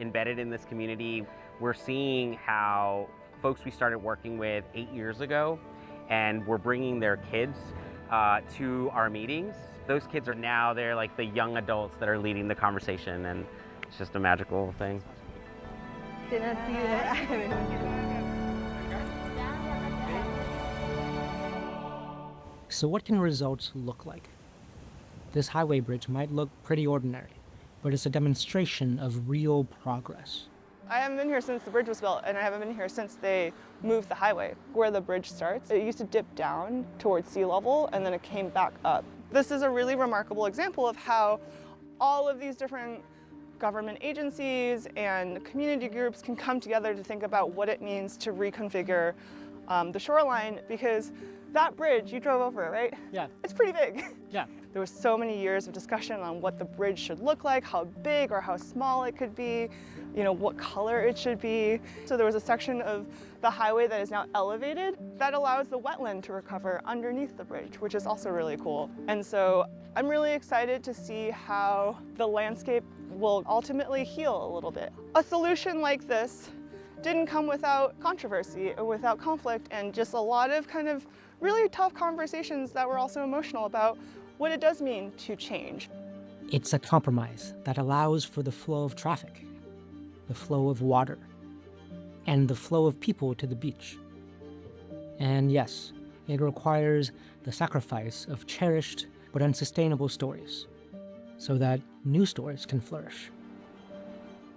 embedded in this community. We're seeing how folks we started working with 8 years ago, and we're bringing their kids to our meetings. Those kids are now, they're like the young adults that are leading the conversation, and it's just a magical thing. Didn't see that. So what can results look like? This highway bridge might look pretty ordinary, but it's a demonstration of real progress. I haven't been here since the bridge was built, and I haven't been here since they moved the highway. Where the bridge starts, it used to dip down towards sea level, and then it came back up. This is a really remarkable example of how all of these different government agencies and community groups can come together to think about what it means to reconfigure the shoreline, because that bridge, you drove over it, right? Yeah. It's pretty big. Yeah. There was so many years of discussion on what the bridge should look like, how big or how small it could be, you know, what color it should be. So there was a section of the highway that is now elevated that allows the wetland to recover underneath the bridge, which is also really cool. And so I'm really excited to see how the landscape will ultimately heal a little bit. A solution like this didn't come without controversy or without conflict, and just a lot of kind of really tough conversations that were also emotional about what it does mean to change. It's a compromise that allows for the flow of traffic, the flow of water, and the flow of people to the beach. And yes, it requires the sacrifice of cherished but unsustainable stories so that new stories can flourish.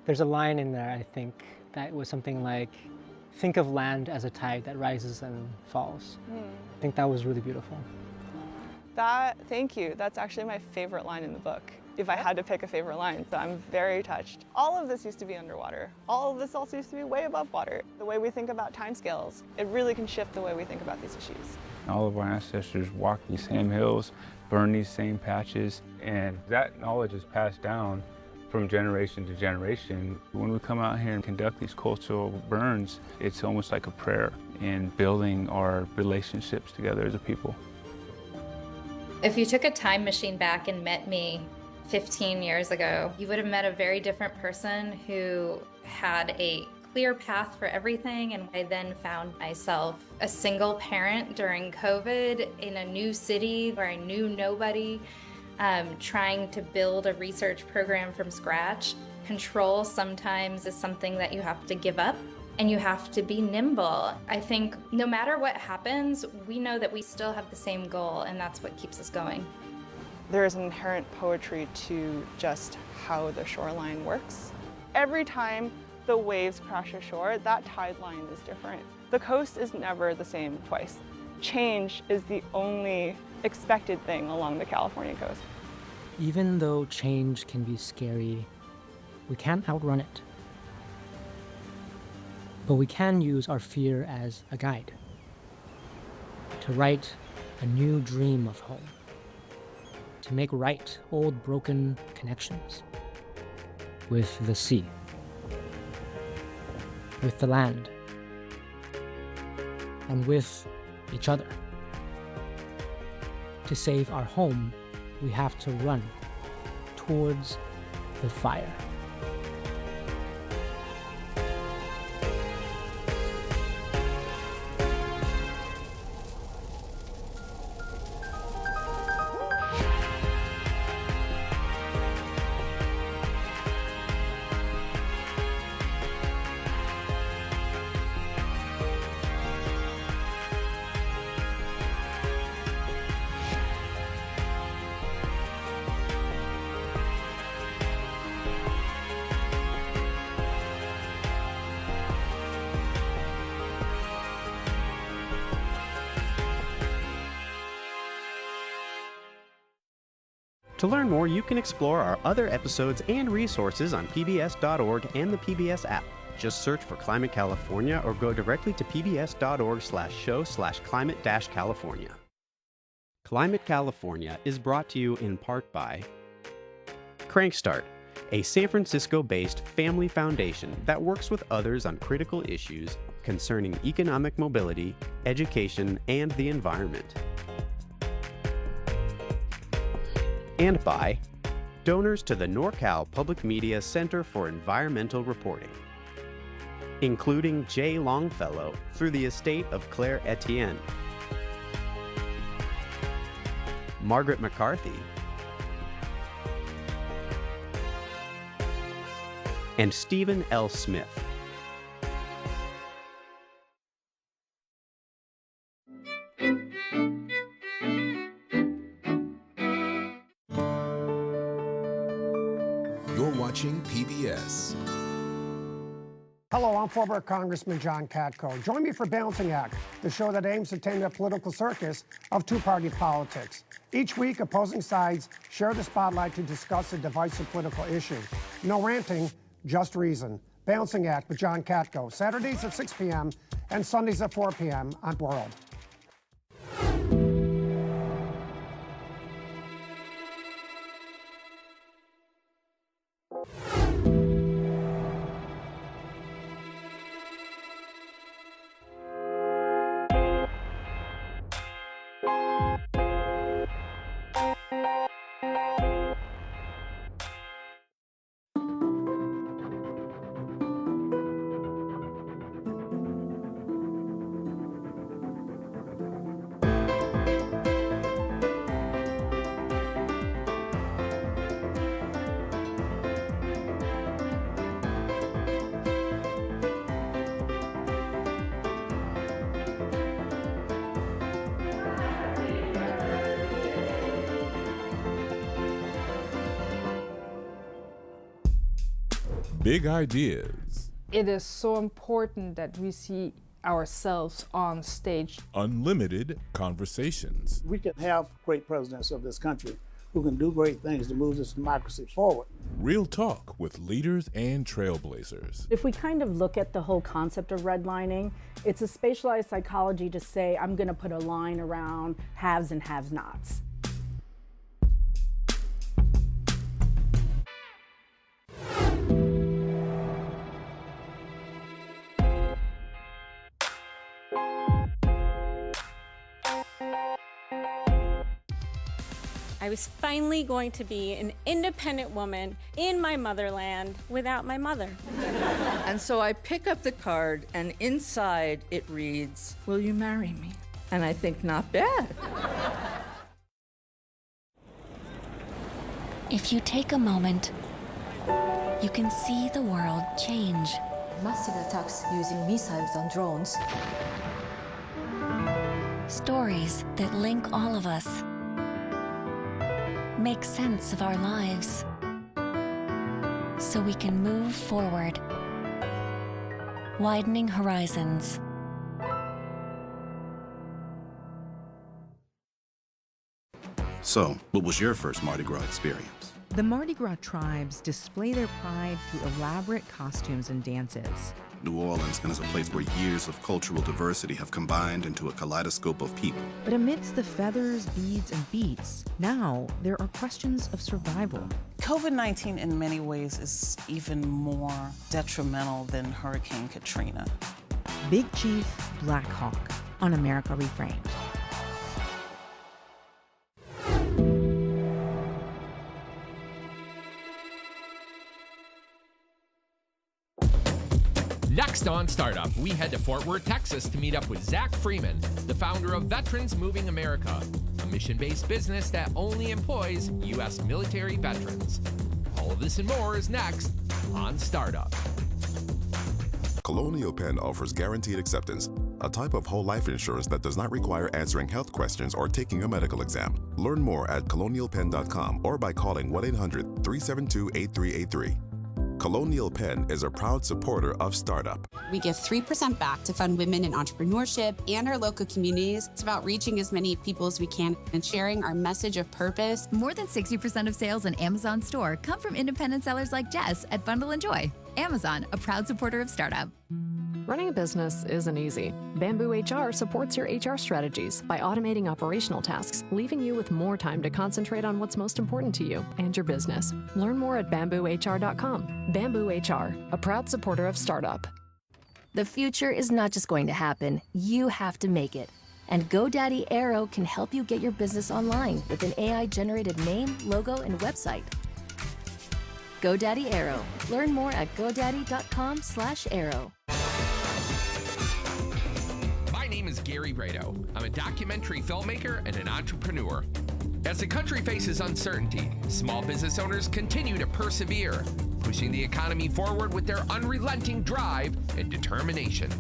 There's a line in there, I think, that was something like, think of land as a tide that rises and falls. I think that was really beautiful. Thank you. That's actually my favorite line in the book, if I had to pick a favorite line, so I'm very touched. All of this used to be underwater. All of this also used to be way above water. The way we think about timescales, it really can shift the way we think about these issues. All of our ancestors walked these same hills, burned these same patches, and that knowledge is passed down from generation to generation. When we come out here and conduct these cultural burns, it's almost like a prayer in building our relationships together as a people. If you took a time machine back and met me 15 years ago, you would have met a very different person who had a clear path for everything. And I then found myself a single parent during COVID in a new city where I knew nobody, trying to build a research program from scratch. Control sometimes is something that you have to give up, and you have to be nimble. I think no matter what happens, we know that we still have the same goal, and that's what keeps us going. There is an inherent poetry to just how the shoreline works. Every time the waves crash ashore, that tide line is different. The coast is never the same twice. Change is the only expected thing along the California coast. Even though change can be scary, we can't outrun it. But we can use our fear as a guide to write a new dream of home, to make right old broken connections with the sea, with the land, and with each other. To save our home, we have to run towards the fire. To learn more, you can explore our other episodes and resources on pbs.org and the PBS app. Just search for Climate California or go directly to pbs.org/show/climate-california. Climate California is brought to you in part by Crankstart, a San Francisco-based family foundation that works with others on critical issues concerning economic mobility, education, and the environment. And by donors to the NorCal Public Media Center for Environmental Reporting, including Jay Longfellow through the estate of Claire Etienne, Margaret McCarthy, and Stephen L. Smith. You're watching PBS. Hello, I'm former Congressman John Katko. Join me for Balancing Act, the show that aims to tame the political circus of two-party politics. Each week, opposing sides share the spotlight to discuss a divisive political issue. No ranting, just reason. Balancing Act with John Katko, Saturdays at 6 p.m. and Sundays at 4 p.m. on World. Big ideas. It is so important that we see ourselves on stage. Unlimited conversations. We can have great presidents of this country who can do great things to move this democracy forward. Real talk with leaders and trailblazers. If we kind of look at the whole concept of redlining, it's a spatialized psychology to say, I'm going to put a line around haves and have-nots. I was finally going to be an independent woman in my motherland without my mother. And so I pick up the card, and inside it reads, "Will you marry me?" And I think, not bad. If you take a moment, you can see the world change. Massive attacks using missiles and drones. Stories that link all of us. Make sense of our lives. So we can move forward. Widening horizons. So, what was your first Mardi Gras experience? The Mardi Gras tribes display their pride through elaborate costumes and dances. New Orleans is a place where years of cultural diversity have combined into a kaleidoscope of people. But amidst the feathers, beads, and beats, now there are questions of survival. COVID-19 in many ways is even more detrimental than Hurricane Katrina. Big Chief, Black Hawk on America Reframed. Next on Startup, we head to Fort Worth, Texas to meet up with Zach Freeman, the founder of Veterans Moving America, a mission-based business that only employs U.S. military veterans. All of this and more is next on Startup. Colonial Penn offers guaranteed acceptance, a type of whole life insurance that does not require answering health questions or taking a medical exam. Learn more at colonialpenn.com or by calling 1-800-372-8383. Colonial Penn is a proud supporter of Startup. We give 3% back to fund women in entrepreneurship and our local communities. It's about reaching as many people as we can and sharing our message of purpose. More than 60% of sales in Amazon Store come from independent sellers like Jess at Bundle and Joy. Amazon, a proud supporter of Startup. Running a business isn't easy. Bamboo HR supports your HR strategies by automating operational tasks, leaving you with more time to concentrate on what's most important to you and your business. Learn more at bamboohr.com. Bamboo HR, a proud supporter of Startup. The future is not just going to happen, you have to make it. And GoDaddy Aero can help you get your business online with an AI-generated name, logo, and website. GoDaddy Aero. Learn more at godaddy.com/aero. My name is Gary Brado. I'm a documentary filmmaker and an entrepreneur. As the country faces uncertainty, small business owners continue to persevere, pushing the economy forward with their unrelenting drive and determination.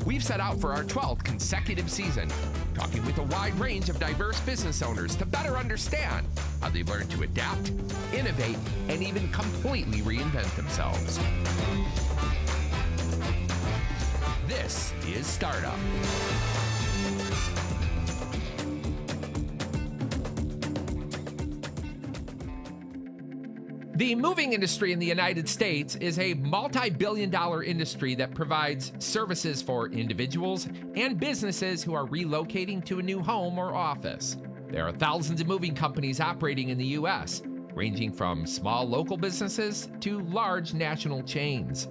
We've set out for our 12th consecutive season, talking with a wide range of diverse business owners to better understand how they've learned to adapt, innovate, and even completely reinvent themselves. This is Startup. The moving industry in the United States is a multi-billion-dollar industry that provides services for individuals and businesses who are relocating to a new home or office. There are thousands of moving companies operating in the U.S., ranging from small local businesses to large national chains.